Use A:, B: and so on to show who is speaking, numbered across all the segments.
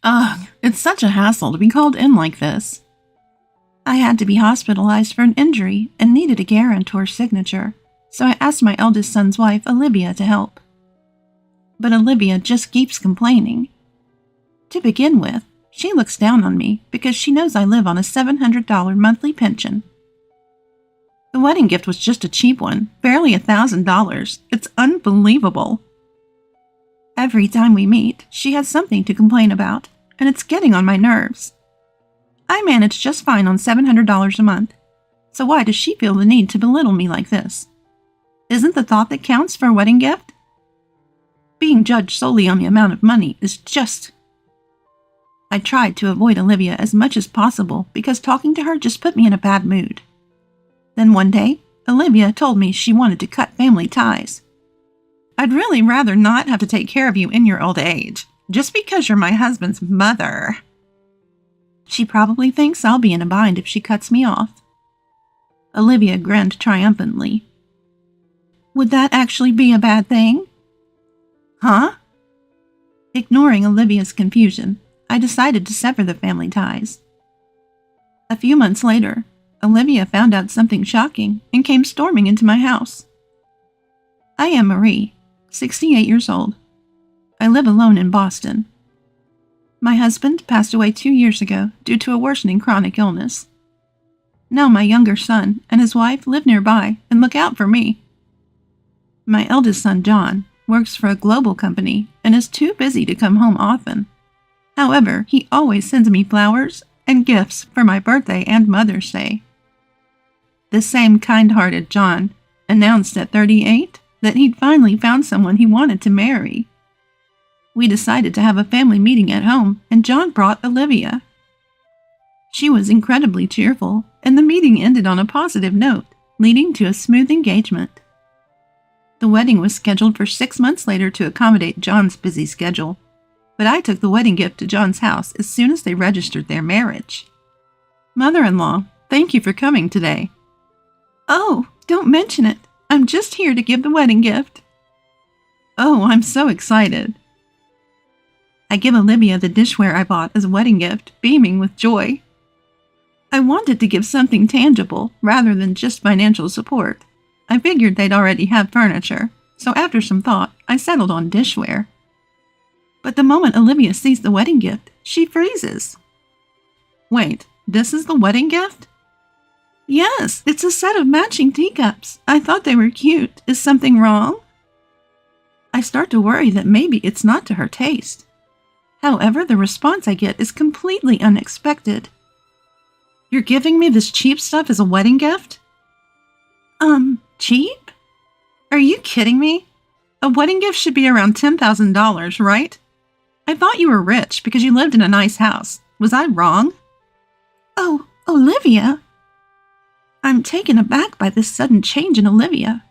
A: Ugh, it's such a hassle to be called in like this. I had to be hospitalized for an injury and needed a guarantor's signature, so I asked my eldest son's wife, Olivia, to help. But Olivia just keeps complaining. To begin with, she looks down on me because she knows I live on a $700 monthly pension. The wedding gift was just a cheap one, barely $1,000. It's unbelievable. Every time we meet, she has something to complain about, and it's getting on my nerves. I manage just fine on $700 a month, so why does she feel the need to belittle me like this? Isn't the thought that counts for a wedding gift? Being judged solely on the amount of money is just... I tried to avoid Olivia as much as possible because talking to her just put me in a bad mood. Then one day, Olivia told me she wanted to cut family ties. I'd really rather not have to take care of you in your old age, just because you're my husband's mother. She probably thinks I'll be in a bind if she cuts me off. Olivia grinned triumphantly. Would that actually be a bad thing? Huh? Ignoring Olivia's confusion, I decided to sever the family ties. A few months later, Olivia found out something shocking and came storming into my house. I am Marie, 68 years old. I live alone in Boston. My husband passed away 2 years ago due to a worsening chronic illness. Now my younger son and his wife live nearby and look out for me. My eldest son, John, works for a global company and is too busy to come home often. However, he always sends me flowers and gifts for my birthday and Mother's Day. The same kind-hearted John announced at 38 that he'd finally found someone he wanted to marry. We decided to have a family meeting at home, and John brought Olivia. She was incredibly cheerful, and the meeting ended on a positive note, leading to a smooth engagement. The wedding was scheduled for 6 months later to accommodate John's busy schedule, but I took the wedding gift to John's house as soon as they registered their marriage. Mother-in-law, thank you for coming today. Oh, don't mention it. I'm just here to give the wedding gift. Oh, I'm so excited. I give Olivia the dishware I bought as a wedding gift, beaming with joy. I wanted to give something tangible rather than just financial support. I figured they'd already have furniture, so after some thought, I settled on dishware. But the moment Olivia sees the wedding gift, she freezes. Wait, this is the wedding gift? Yes, it's a set of matching teacups. I thought they were cute. Is something wrong? I start to worry that maybe it's not to her taste. However, the response I get is completely unexpected. You're giving me this cheap stuff as a wedding gift? Cheap? Are you kidding me? A wedding gift should be around $10,000, right? I thought you were rich because you lived in a nice house. Was I wrong? Oh, Olivia! I'm taken aback by this sudden change in Olivia.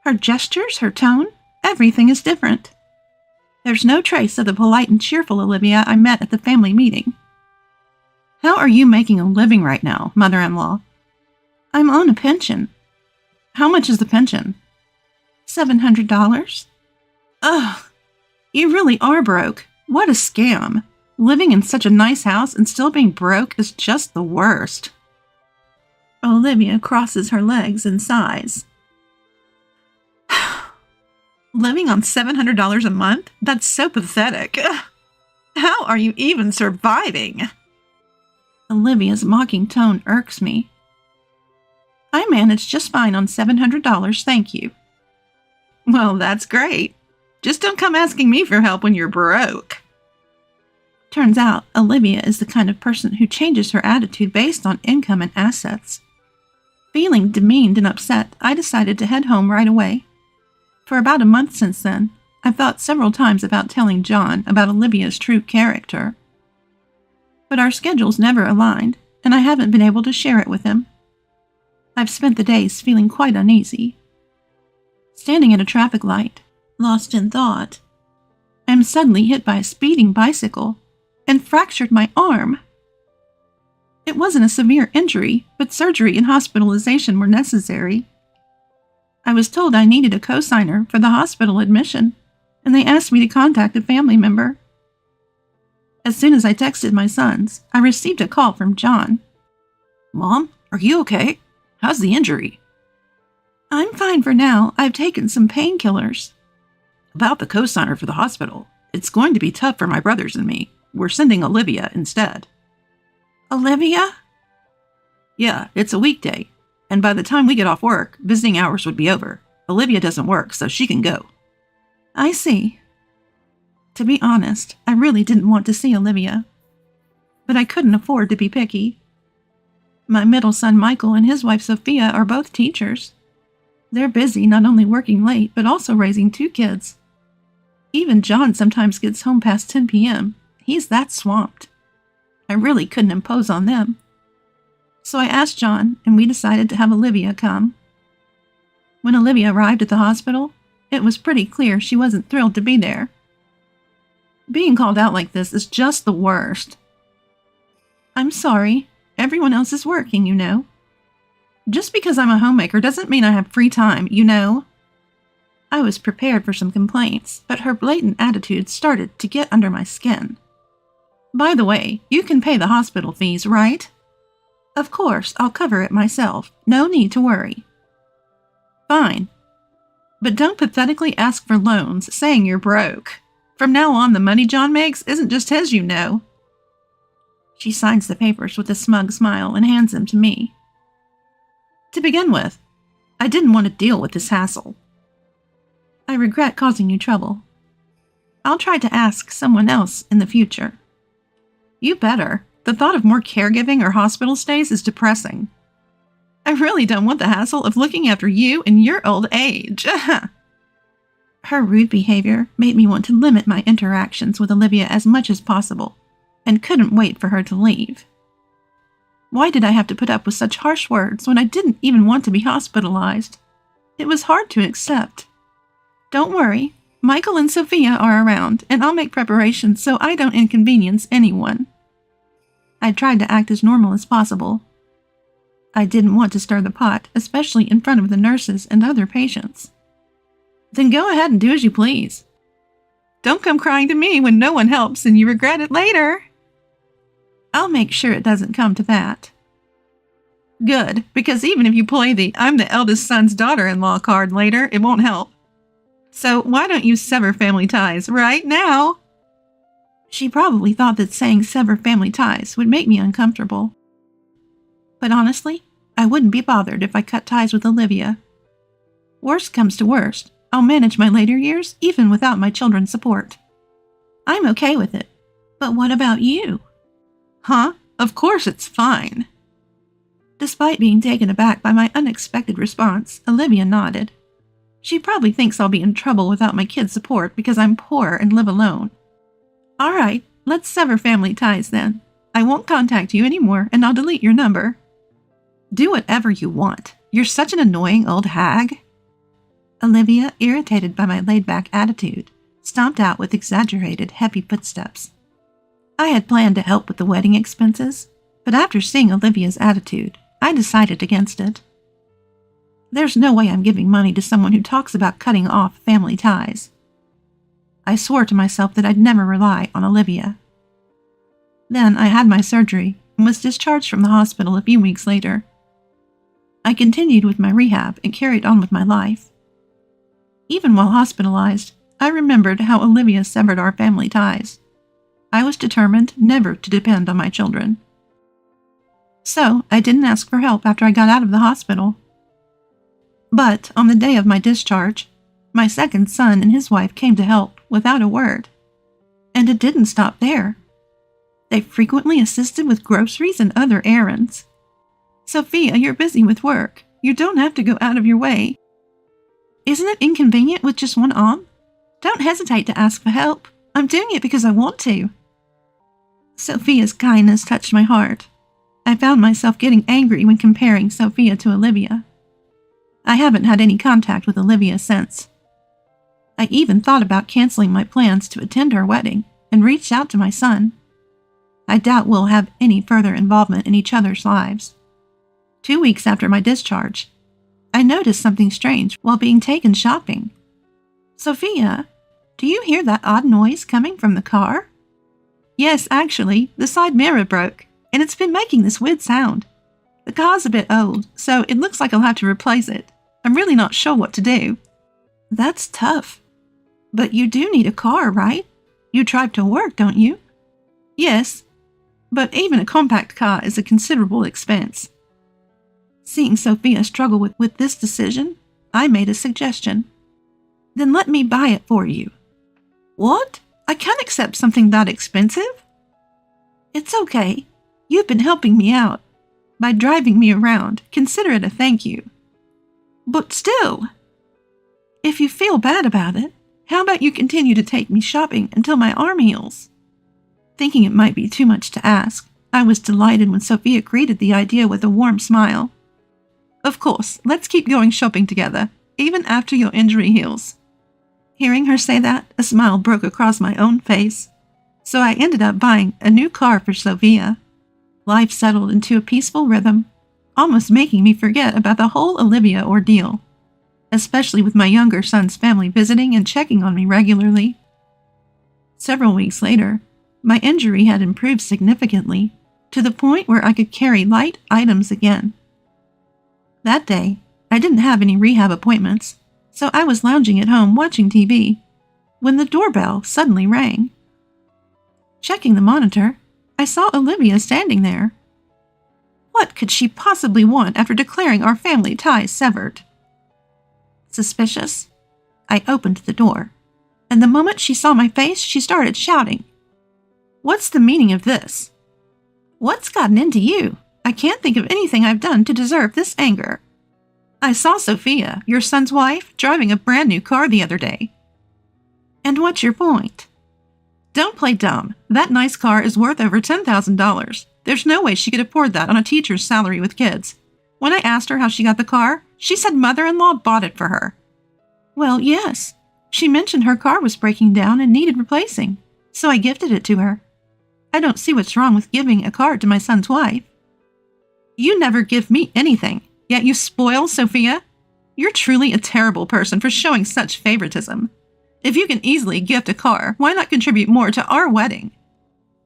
A: Her gestures, her tone, everything is different. There's no trace of the polite and cheerful Olivia I met at the family meeting. How are you making a living right now, mother-in-law? I'm on a pension. How much is the pension? $700. Ugh, you really are broke. What a scam. Living in such a nice house and still being broke is just the worst. Olivia crosses her legs and sighs. Living on $700 a month? That's so pathetic. How are you even surviving? Olivia's mocking tone irks me. I manage just fine on $700, thank you. Well, that's great. Just don't come asking me for help when you're broke. Turns out, Olivia is the kind of person who changes her attitude based on income and assets. Feeling demeaned and upset, I decided to head home right away. For about a month since then, I've thought several times about telling John about Olivia's true character. But our schedules never aligned, and I haven't been able to share it with him. I've spent the days feeling quite uneasy. Standing at a traffic light, lost in thought, I'm suddenly hit by a speeding bicycle and fractured my arm. It wasn't a severe injury, but surgery and hospitalization were necessary. I was told I needed a cosigner for the hospital admission, and they asked me to contact a family member. As soon as I texted my sons, I received a call from John.
B: Mom, are you okay? How's the injury?
A: I'm fine for now. I've taken some painkillers.
B: About the cosigner for the hospital. It's going to be tough for my brothers and me. We're sending Olivia instead.
A: Olivia?
B: Yeah, it's a weekday. And by the time we get off work, visiting hours would be over. Olivia doesn't work, so she can go.
A: I see. To be honest, I really didn't want to see Olivia. But I couldn't afford to be picky. My middle son Michael and his wife Sophia are both teachers. They're busy not only working late, but also raising 2 kids. Even John sometimes gets home past 10 p.m. He's that swamped. I really couldn't impose on them. So I asked John, and we decided to have Olivia come. When Olivia arrived at the hospital, it was pretty clear she wasn't thrilled to be there. Being called out like this is just the worst. I'm sorry. Everyone else is working, you know. Just because I'm a homemaker doesn't mean I have free time, you know. I was prepared for some complaints, but her blatant attitude started to get under my skin. By the way, you can pay the hospital fees, right? Of course, I'll cover it myself. No need to worry. Fine. But don't pathetically ask for loans, saying you're broke. From now on, the money John makes isn't just his, you know. She signs the papers with a smug smile and hands them to me. To begin with, I didn't want to deal with this hassle. I regret causing you trouble. I'll try to ask someone else in the future. You better. The thought of more caregiving or hospital stays is depressing. I really don't want the hassle of looking after you in your old age. Her rude behavior made me want to limit my interactions with Olivia as much as possible, and couldn't wait for her to leave. Why did I have to put up with such harsh words when I didn't even want to be hospitalized? It was hard to accept. Don't worry, Michael and Sophia are around, and I'll make preparations so I don't inconvenience anyone. I tried to act as normal as possible. I didn't want to stir the pot, especially in front of the nurses and other patients. Then go ahead and do as you please. Don't come crying to me when no one helps and you regret it later. I'll make sure it doesn't come to that. Good, because even if you play the "I'm the eldest son's daughter-in-law" card later, it won't help. So why don't you sever family ties right now? She probably thought that saying sever family ties would make me uncomfortable. But honestly, I wouldn't be bothered if I cut ties with Olivia. Worst comes to worst, I'll manage my later years even without my children's support. I'm okay with it. But what about you? Huh? Of course it's fine. Despite being taken aback by my unexpected response, Olivia nodded. She probably thinks I'll be in trouble without my kids' support because I'm poor and live alone. All right, let's sever family ties then. I won't contact you anymore and I'll delete your number. Do whatever you want. You're such an annoying old hag. Olivia, irritated by my laid-back attitude, stomped out with exaggerated, heavy footsteps. I had planned to help with the wedding expenses, but after seeing Olivia's attitude, I decided against it. There's no way I'm giving money to someone who talks about cutting off family ties. I swore to myself that I'd never rely on Olivia. Then I had my surgery and was discharged from the hospital a few weeks later. I continued with my rehab and carried on with my life. Even while hospitalized, I remembered how Olivia severed our family ties. I was determined never to depend on my children. So I didn't ask for help after I got out of the hospital. But on the day of my discharge, my second son and his wife came to help without a word. And it didn't stop there. They frequently assisted with groceries and other errands. Sophia, you're busy with work. You don't have to go out of your way. Isn't it inconvenient with just one arm? Don't hesitate to ask for help. I'm doing it because I want to. Sophia's kindness touched my heart. I found myself getting angry when comparing Sophia to Olivia. I haven't had any contact with Olivia since. I even thought about canceling my plans to attend her wedding and reached out to my son. I doubt we'll have any further involvement in each other's lives. 2 weeks after my discharge, I noticed something strange while being taken shopping. Sophia, do you hear that odd noise coming from the car? Yes, actually, the side mirror broke, and it's been making this weird sound. The car's a bit old, so it looks like I'll have to replace it. I'm really not sure what to do. That's tough. But you do need a car, right? You drive to work, don't you? Yes, but even a compact car is a considerable expense. Seeing Sophia struggle with this decision, I made a suggestion. Then let me buy it for you. What? I can't accept something that expensive. It's okay. You've been helping me out. By driving me around, consider it a thank you. But still, if you feel bad about it, how about you continue to take me shopping until my arm heals? Thinking it might be too much to ask, I was delighted when Sophia greeted the idea with a warm smile. Of course, let's keep going shopping together, even after your injury heals. Hearing her say that, a smile broke across my own face. So I ended up buying a new car for Sophia. Life settled into a peaceful rhythm, almost making me forget about the whole Olivia ordeal, especially with my younger son's family visiting and checking on me regularly. Several weeks later, my injury had improved significantly, to the point where I could carry light items again. That day, I didn't have any rehab appointments, so I was lounging at home watching TV, when the doorbell suddenly rang. Checking the monitor, I saw Olivia standing there. What could she possibly want after declaring our family ties severed? Suspicious? I opened the door, and the moment she saw my face, she started shouting. What's the meaning of this? What's gotten into you? I can't think of anything I've done to deserve this anger. I saw Sophia, your son's wife, driving a brand new car the other day. And what's your point? Don't play dumb. That nice car is worth over $10,000. There's no way she could afford that on a teacher's salary with kids. When I asked her how she got the car, she said mother-in-law bought it for her. Well, yes. She mentioned her car was breaking down and needed replacing, so I gifted it to her. I don't see what's wrong with giving a car to my son's wife. You never give me anything, yet you spoil Sophia? You're truly a terrible person for showing such favoritism. If you can easily gift a car, why not contribute more to our wedding?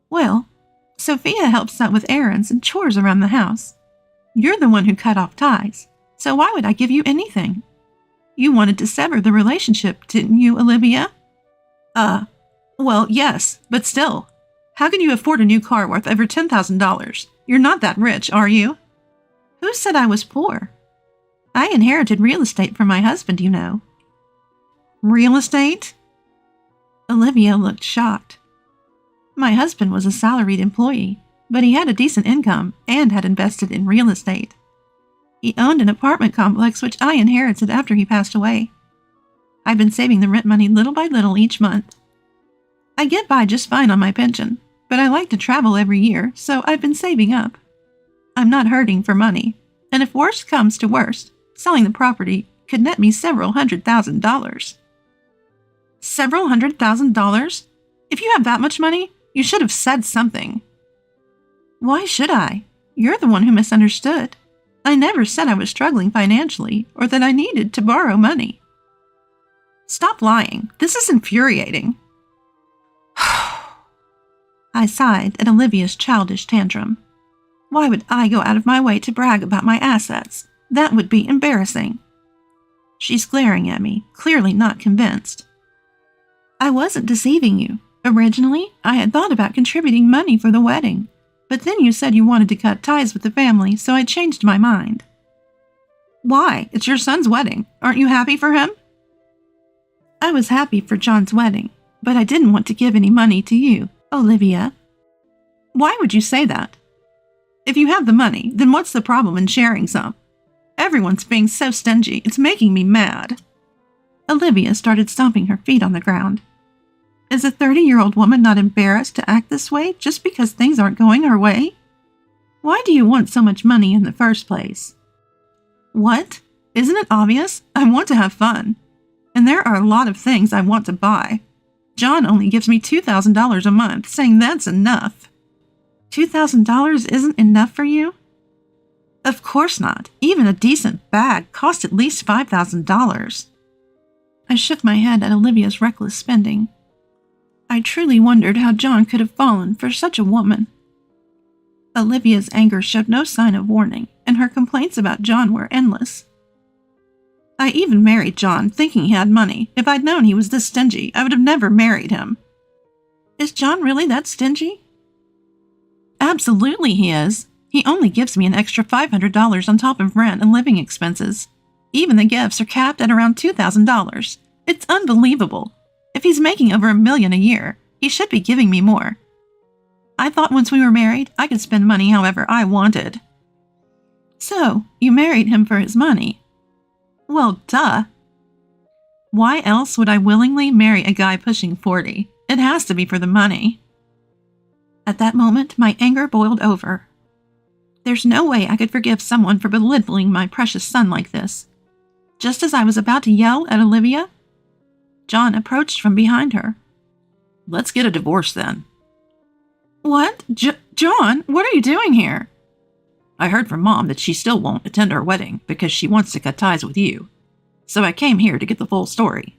A: Well, Sophia helps out with errands and chores around the house. You're the one who cut off ties, so why would I give you anything? You wanted to sever the relationship, didn't you, Olivia? Well, yes, but still. How can you afford a new car worth over $10,000? You're not that rich, are you? Who said I was poor? I inherited real estate from my husband, you know. Real estate? Olivia looked shocked. My husband was a salaried employee, but he had a decent income and had invested in real estate. He owned an apartment complex which I inherited after he passed away. I've been saving the rent money little by little each month. I get by just fine on my pension, but I like to travel every year, so I've been saving up. I'm not hurting for money, and if worst comes to worst, selling the property could net me several $100,000. Several $100,000? If you have that much money, you should have said something. Why should I? You're the one who misunderstood. I never said I was struggling financially or that I needed to borrow money. Stop lying. This is infuriating. I sighed at Olivia's childish tantrum. Why would I go out of my way to brag about my assets? That would be embarrassing. She's glaring at me, clearly not convinced. I wasn't deceiving you. Originally, I had thought about contributing money for the wedding, but then you said you wanted to cut ties with the family, so I changed my mind. Why? It's your son's wedding. Aren't you happy for him? I was happy for John's wedding, but I didn't want to give any money to you, Olivia. Why would you say that? If you have the money, then what's the problem in sharing some? Everyone's being so stingy, it's making me mad. Olivia started stomping her feet on the ground. Is a 30-year-old woman not embarrassed to act this way just because things aren't going her way? Why do you want so much money in the first place? What? Isn't it obvious? I want to have fun. And there are a lot of things I want to buy. John only gives me $2,000 a month, saying that's enough. $2,000 isn't enough for you? Of course not. Even a decent bag costs at least $5,000. I shook my head at Olivia's reckless spending. I truly wondered how John could have fallen for such a woman. Olivia's anger showed no sign of warning, and her complaints about John were endless. I even married John thinking he had money. If I'd known he was this stingy, I would have never married him. Is John really that stingy? Absolutely he is. He only gives me an extra $500 on top of rent and living expenses. Even the gifts are capped at around $2,000. It's unbelievable. If he's making over $1 million a year, he should be giving me more. I thought once we were married, I could spend money however I wanted. So, you married him for his money? Well, duh. Why else would I willingly marry a guy pushing 40? It has to be for the money. At that moment, my anger boiled over. There's no way I could forgive someone for belittling my precious son like this. Just as I was about to yell at Olivia, John approached from behind her.
B: Let's get a divorce then.
A: What? John, what are you doing here?
B: I heard from Mom that she still won't attend our wedding because she wants to cut ties with you. So I came here to get the full story.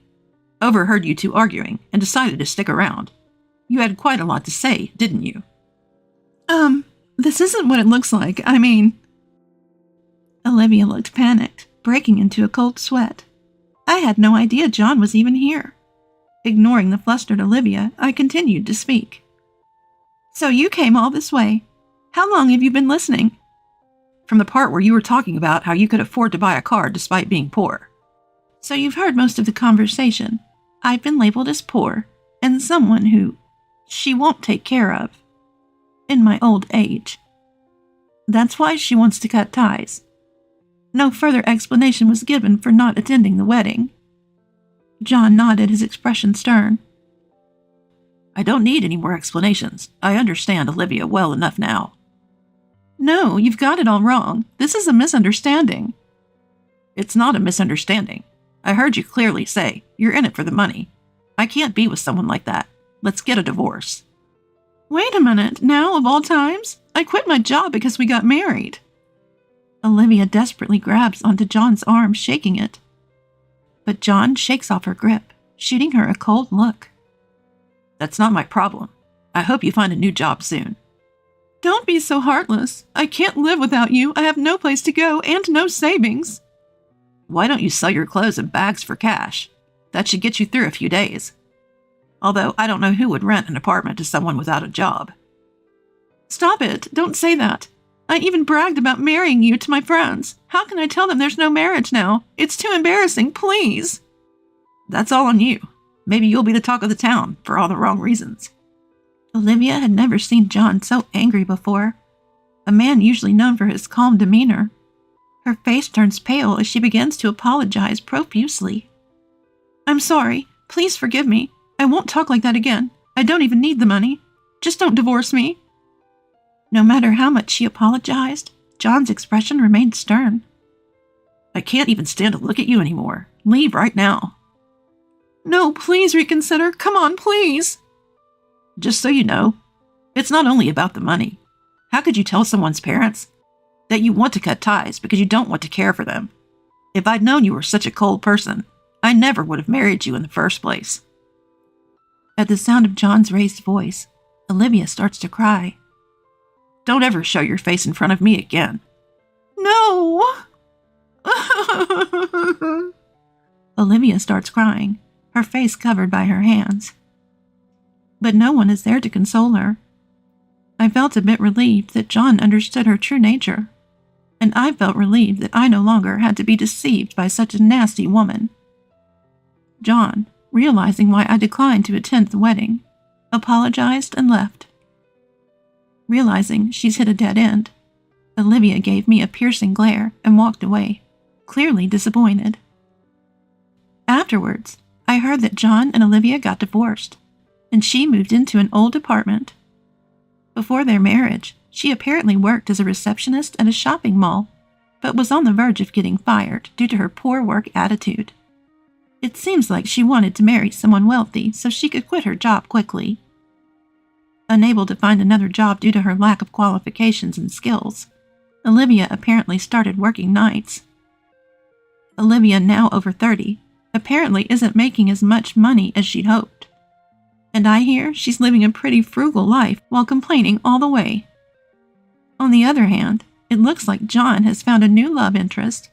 B: Overheard you two arguing and decided to stick around. You had quite a lot to say, didn't you?
A: This isn't what it looks like. I mean... Olivia looked panicked, breaking into a cold sweat. I had no idea John was even here. Ignoring the flustered Olivia, I continued to speak. So you came all this way. How long have you been listening?
B: From the part where you were talking about how you could afford to buy a car despite being poor.
A: So you've heard most of the conversation. I've been labeled as poor, and someone who she won't take care of. In my old age. That's why she wants to cut ties. No further explanation was given for not attending the wedding. John nodded, his expression stern.
B: I don't need any more explanations. I understand Olivia well enough now.
A: No, you've got it all wrong. This is a misunderstanding.
B: It's not a misunderstanding. I heard you clearly say you're in it for the money. I can't be with someone like that. Let's get a divorce.
A: Wait a minute, now of all times? I quit my job because we got married. Olivia desperately grabs onto John's arm, shaking it. But John shakes off her grip, shooting her a cold look.
B: That's not my problem. I hope you find a new job soon.
A: Don't be so heartless. I can't live without you. I have no place to go and no savings.
B: Why don't you sell your clothes and bags for cash? That should get you through a few days. Although I don't know who would rent an apartment to someone without a job.
A: Stop it. Don't say that. I even bragged about marrying you to my friends. How can I tell them there's no marriage now? It's too embarrassing, please.
B: That's all on you. Maybe you'll be the talk of the town for all the wrong reasons.
A: Olivia had never seen John so angry before. A man usually known for his calm demeanor. Her face turns pale as she begins to apologize profusely. I'm sorry. Please forgive me. I won't talk like that again. I don't even need the money. Just don't divorce me. No matter how much she apologized, John's expression remained stern.
B: I can't even stand to look at you anymore. Leave right now.
A: No, please reconsider. Come on, please.
B: Just so you know, it's not only about the money. How could you tell someone's parents that you want to cut ties because you don't want to care for them? If I'd known you were such a cold person, I never would have married you in the first place.
A: At the sound of John's raised voice, Olivia starts to cry.
B: Don't ever show your face in front of me again.
A: No! Olivia starts crying, her face covered by her hands. But no one is there to console her. I felt a bit relieved that John understood her true nature, and I felt relieved that I no longer had to be deceived by such a nasty woman. John, realizing why I declined to attend the wedding, apologized and left. Realizing she's hit a dead end, Olivia gave me a piercing glare and walked away, clearly disappointed. Afterwards, I heard that John and Olivia got divorced, and she moved into an old apartment. Before their marriage, she apparently worked as a receptionist at a shopping mall, but was on the verge of getting fired due to her poor work attitude. It seems like she wanted to marry someone wealthy so she could quit her job quickly. Unable to find another job due to her lack of qualifications and skills, Olivia apparently started working nights. Olivia, now over 30, apparently isn't making as much money as she'd hoped. And I hear she's living a pretty frugal life while complaining all the way. On the other hand, it looks like John has found a new love interest.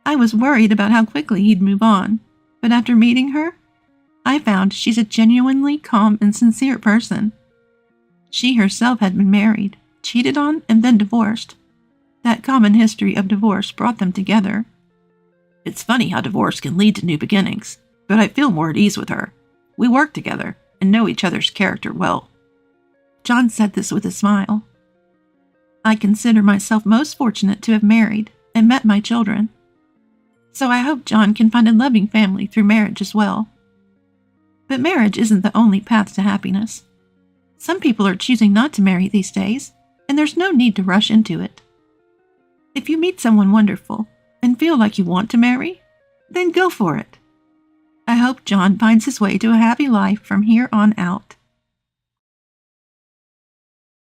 A: I was worried about how quickly he'd move on, but after meeting her, I found she's a genuinely calm and sincere person. She herself had been married, cheated on, and then divorced. That common history of divorce brought them together.
B: It's funny how divorce can lead to new beginnings, but I feel more at ease with her. We work together and know each other's character well.
A: John said this with a smile. I consider myself most fortunate to have married and met my children. So I hope John can find a loving family through marriage as well. But marriage isn't the only path to happiness. Some people are choosing not to marry these days, and there's no need to rush into it. If you meet someone wonderful and feel like you want to marry, then go for it. I hope John finds his way to a happy life from here on out.